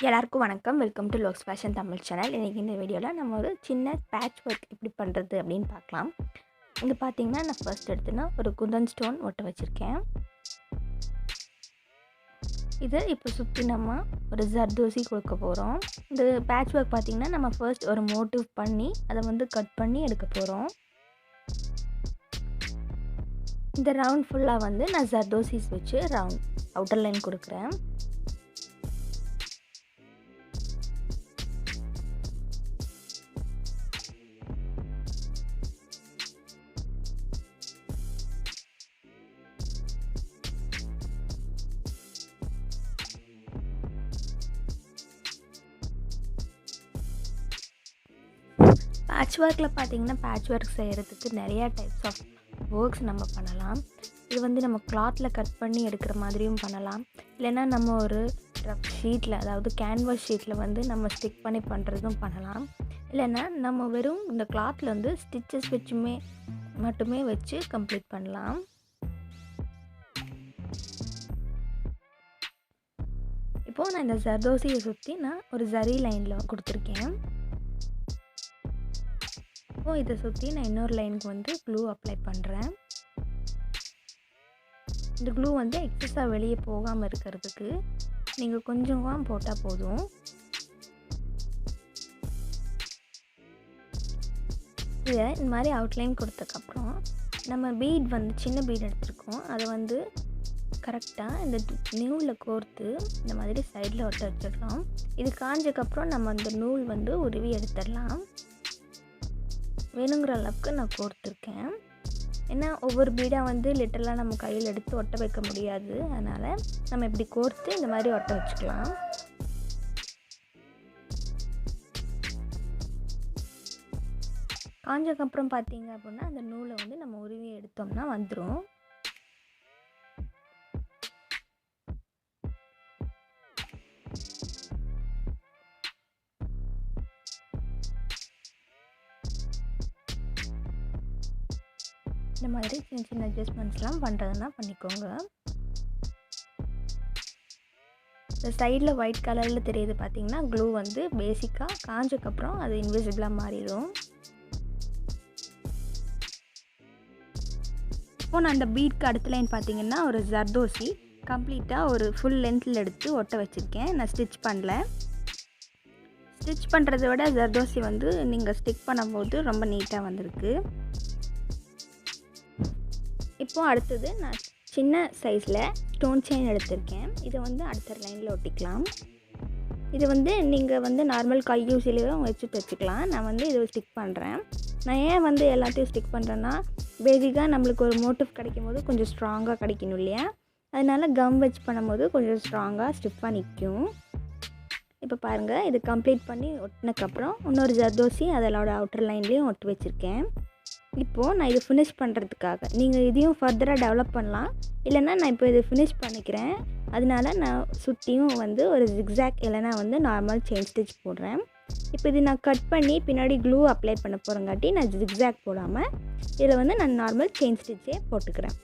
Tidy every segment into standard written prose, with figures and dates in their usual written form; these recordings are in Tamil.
எல்லாருக்கும் வணக்கம். வெல்கம் டு லோக்ஸ் ஃபேஷன் தமிழ் சேனல். இன்றைக்கி இந்த வீடியோவில் நம்ம ஒரு சின்ன பேட்ச் ஒர்க் எப்படி பண்ணுறது அப்படின்னு பார்க்கலாம். இங்கே பார்த்தீங்கன்னா நான் ஃபர்ஸ்ட் எடுத்துன்னா ஒரு குந்தன் ஸ்டோன் ஒட்ட வச்சுருக்கேன். இது இப்போ சுற்றி நம்ம ஒரு ஜர்தோசி கொடுக்க போகிறோம். இந்த பேட்ச் ஒர்க் பார்த்திங்கன்னா நம்ம ஃபர்ஸ்ட் ஒரு மோட்டிவ் பண்ணி அதை கட் பண்ணி எடுக்க போகிறோம். இந்த ரவுண்ட் ஃபுல்லாக நான் ஜர்தோசிஸ் வச்சு ரவுண்ட் அவுட்டர் லைன் கொடுக்குறேன். பேட்ச் ஒர்க்கில் பார்த்திங்கன்னா பேட்ச் ஒர்க் செய்கிறதுக்கு நிறையா டைப்ஸ் ஆஃப் ஒர்க்ஸ் நம்ம பண்ணலாம். இது நம்ம கிளாத்தில் கட் பண்ணி எடுக்கிற மாதிரியும் பண்ணலாம். இல்லைன்னா நம்ம ஒரு ரஃப் ஷீட்டில், அதாவது கேன்வாஸ் ஷீட்டில் நம்ம ஸ்டிக் பண்ணி பண்ணுறதும் பண்ணலாம். இல்லைன்னா நம்ம வெறும் இந்த கிளாத்தில் ஸ்டிச்சஸ் மட்டுமே வச்சு கம்ப்ளீட் பண்ணலாம். இப்போது நான் இந்த ஜர்தோசியை சுற்றி நான் ஒரு ஜரி லைனில் கொடுத்துருக்கேன். இப்போது இதை சுற்றி நான் இன்னொரு லைனுக்கு க்ளூ அப்ளை பண்ணுறேன். இந்த க்ளூ எக்ஸஸாக வெளியே போகாமல் இருக்கிறதுக்கு நீங்கள் கொஞ்சமாக போட்டால் போதும். இதை இந்த மாதிரி அவுட்லைன் கொடுத்ததுக்கப்புறம் நம்ம பீட் சின்ன பீட் எடுத்துருக்கோம். அதை கரெக்டாக இந்த நூலில் கோர்த்து இந்த மாதிரி சைடில் ஒட்ட வச்சிடலாம். இது காஞ்சக்கப்புறம் நம்ம அந்த நூல் உருவி எடுத்துடலாம். வேணுங்கிற அளவுக்கு நான் கோர்த்துருக்கேன். ஏன்னா ஒவ்வொரு பீடாக லிட்டரலாக நம்ம கையில் எடுத்து ஒட்ட வைக்க முடியாது. அதனால் நம்ம இப்படி கோர்த்து இந்த மாதிரி ஒட்ட வச்சுக்கலாம். காஞ்சக்கப்புறம் பார்த்தீங்க அப்படின்னா அந்த நூலை நம்ம உருவி எடுத்தோம்னா வந்துடும். இந்த மாதிரி சின்ன சின்ன அட்ஜஸ்ட்மெண்ட்ஸ்லாம் பண்ணுறதுனா பண்ணிக்கோங்க. இந்த சைடில் ஒயிட் கலரில் தெரியுது பார்த்தீங்கன்னா க்ளூ பேசிக்காக காஞ்சக்கப்புறம் அது இன்விசிபிளாக மாறிடும். இப்போது நான் அந்த பீட்க்கு அடுத்த லைன் பார்த்தீங்கன்னா ஒரு ஜர்தோசி கம்ப்ளீட்டாக ஒரு ஃபுல் லென்த்தில் எடுத்து ஒட்ட வச்சுருக்கேன். நான் ஸ்டிச் பண்ணல. ஸ்டிச் பண்ணுறத விட ஜர்தோசி நீங்கள் ஸ்டிக் பண்ணும்போது ரொம்ப நீட்டாக வந்திருக்கு. இப்போது அடுத்தது நான் சின்ன சைஸில் ஸ்டோன் செயின் எடுத்திருக்கேன். இதை அடுத்த லைனில் ஒட்டிக்கலாம். இது நீங்கள் நார்மல் கையூசிலையும் வச்சு தைச்சிக்கலாம். நான் இதை ஸ்டிக் பண்ணுறேன். நான் ஏன் எல்லாத்தையும் ஸ்டிக் பண்ணுறேன்னா, பேசிக்காக நம்மளுக்கு ஒரு மோட்டிவ் கிடைக்கும் போது கொஞ்சம் ஸ்ட்ராங்காக கிடைக்கணும் இல்லையா? அதனால் கம் வச்சு பண்ணும்போது கொஞ்சம் ஸ்ட்ராங்காக ஸ்டிஃபாக நிற்கும். இப்போ பாருங்கள், இது கம்ப்ளீட் பண்ணி ஒட்டினதுக்கப்புறம் இன்னொரு ஜர்தோசி அதோட அவுட்டர் லைன்லேயும் ஒட்டி வச்சுருக்கேன். இப்போது நான் இது ஃபினிஷ் பண்ணுறதுக்காக நீங்கள் இதையும் ஃபர்தராக டெவலப் பண்ணலாம். இல்லைன்னா நான் இப்போ இதை ஃபினிஷ் பண்ணிக்கிறேன். அதனால நான் சுற்றியும் ஒரு ஜிக்ஸாக் இல்லைன்னா நார்மல் செயின் ஸ்டிச் போடுறேன். இப்போ இது நான் கட் பண்ணி பின்னாடி க்ளூ அப்ளை பண்ண போகிறங்காட்டி நான் ஜிக்ஸாக் போடாமல் இதில் நான் நார்மல் செயின் ஸ்டிச்சே போட்டுக்கிறேன்.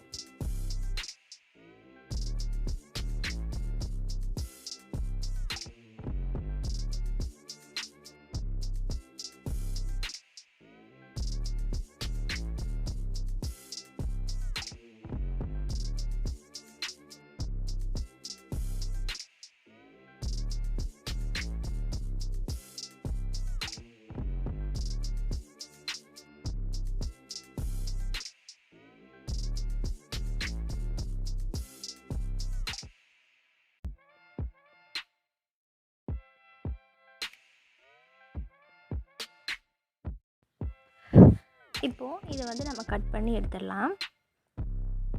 இப்போது இதை நம்ம கட் பண்ணி எடுத்துடலாம்.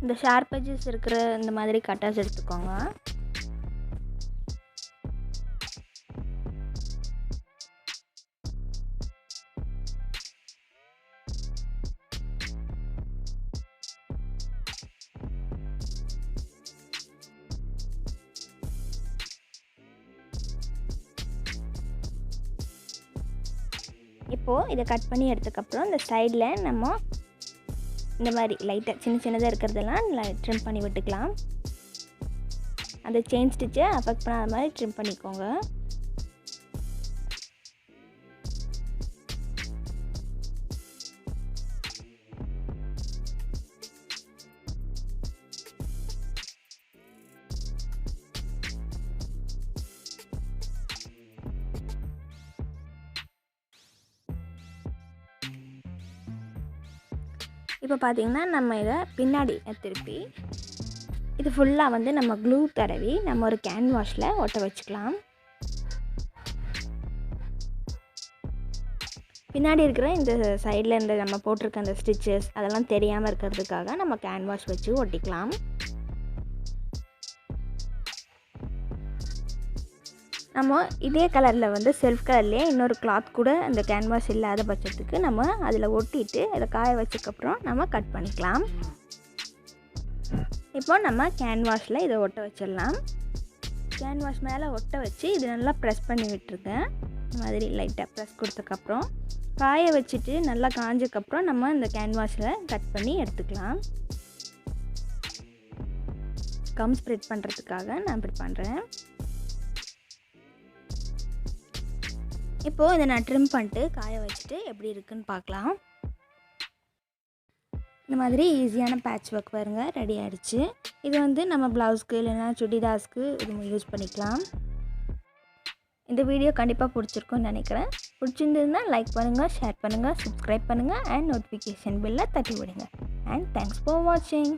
இந்த ஷார்ப் எட்ஜஸ் இருக்கிற இந்த மாதிரி கட்டர்ஸ் எடுத்துக்கோங்க. இப்போது இதை கட் பண்ணி எடுத்ததுக்கப்புறம் இந்த சைடில் நம்ம இந்த மாதிரி லைட்டாக சின்னதாக இருக்கிறதெல்லாம் ட்ரிம் பண்ணி விட்டுக்கலாம். அந்த செயின் ஸ்டிச்சை அஃபெக்ட் பண்ணாத மாதிரி ட்ரிம் பண்ணிக்கோங்க. இப்போ பார்த்திங்கன்னா நம்ம இதை பின்னாடி திருப்பி இது ஃபுல்லாக வந்து நம்ம க்ளூ தடவி நம்ம ஒரு கேன்வாஷில் ஒட்ட வச்சுக்கலாம். பின்னாடி இருக்கிற இந்த சைடில் இந்த நம்ம போட்டிருக்க அந்த ஸ்டிச்சஸ் அதெல்லாம் தெரியாமல் இருக்கிறதுக்காக நம்ம கேன்வாஷ் வச்சு ஒட்டிக்கலாம். நம்ம இதே கலரில் வந்து செல்ஃப் கலர்லேயே இன்னொரு கிளாத் கூட அந்த கேன்வாஸ் இல்லாத பட்சத்துக்கு நம்ம அதில் ஒட்டிட்டு அதை காய வச்சதுக்கப்புறம் நம்ம கட் பண்ணிக்கலாம். இப்போ நம்ம கேன்வாஷில் இதை ஒட்ட வச்சிடலாம். கேன்வாஷ் மேலே ஒட்ட வச்சு இது நல்லா ப்ரெஸ் பண்ணி விட்டுருக்கேன். இந்த மாதிரி லைட்டாக ப்ரெஸ் கொடுத்ததுக்கப்புறம் காய வச்சுட்டு நல்லா காஞ்சதுக்கப்புறம் நம்ம இந்த கேன்வாஷில் கட் பண்ணி எடுத்துக்கலாம். கம் ஸ்ப்ரெட் பண்ணுறதுக்காக நான் இப்படி பண்ணுறேன். இப்போது இதை நான் ட்ரிம் பண்ணிட்டு காய வச்சுட்டு எப்படி இருக்குன்னு பார்க்கலாம். இந்த மாதிரி ஈஸியான பேட்ச் ஒர்க் பாருங்க ரெடி ஆகிடுச்சு. இது வந்து நம்ம ப்ளவுஸ்க்கு இல்லைன்னா சுடிதார்ஸ்க்கு இது யூஸ் பண்ணிக்கலாம். இந்த வீடியோ கண்டிப்பாக பிடிச்சிருக்குன்னு நினைக்கிறேன். பிடிச்சிருந்ததுன்னா லைக் பண்ணுங்கள், ஷேர் பண்ணுங்கள், சப்ஸ்கிரைப் பண்ணுங்கள் அண்ட் நோட்டிஃபிகேஷன் பெல்லை தட்டி விடுங்க. அண்ட் தேங்க்ஸ் ஃபார் வாட்சிங்.